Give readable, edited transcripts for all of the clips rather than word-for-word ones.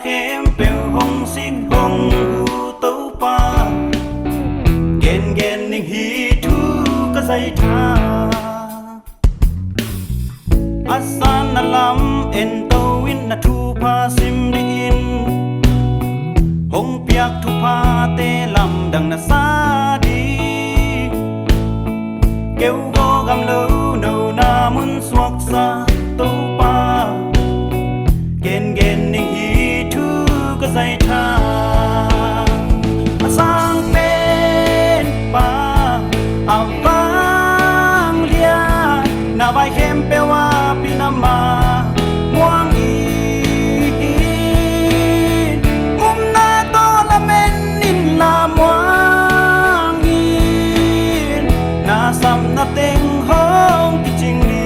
khem bèo hồng xin hồng u tấu pa gen gen ning hi thu ka zai tha asan na lam en to win na thu pa sim din hong piak thu pa te lam dang na sa di kêu go gam lo no na mun suak sa tấu pa gen gen ning hi thu ka zai tha sang pen pa avang lia na vai khem pe wa pinama muang i na to la men in la muang i na sam na teng hong ki ching ni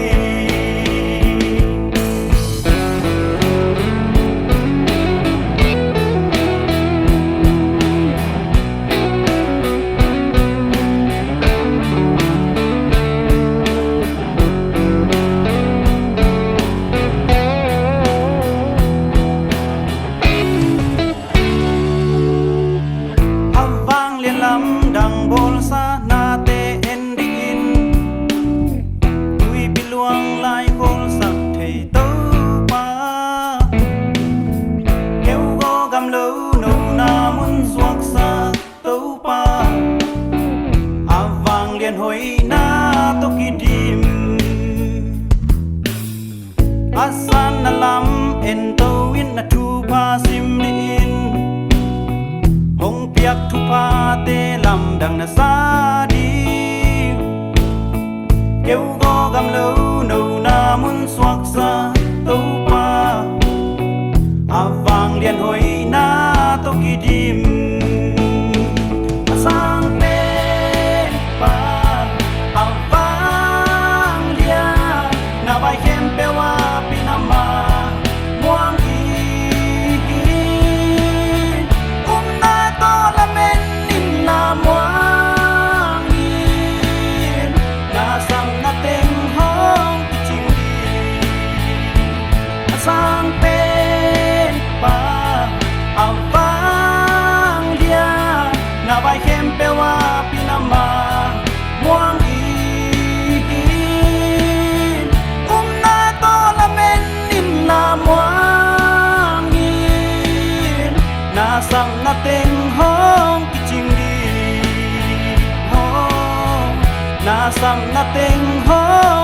dang bol sa na te en din tui biluang lai bol sak thei to pa kêu go gam lo no na mun suak sa to pa avang lian hoi na to ki dim asan na lam en to win na thu pa sim din hong piak thu pa te lam dang na sa di kêu go gam lo no na mun suak sa tấu pa avang lian hoi na to ki dim sang pe pa avang lia na vai khem pe wa pinama muang sang pen pa avang lia na vai khem pe wa pinama muang na to la men in la muang na sang na teng hong ki ching di ho na sang na teng hong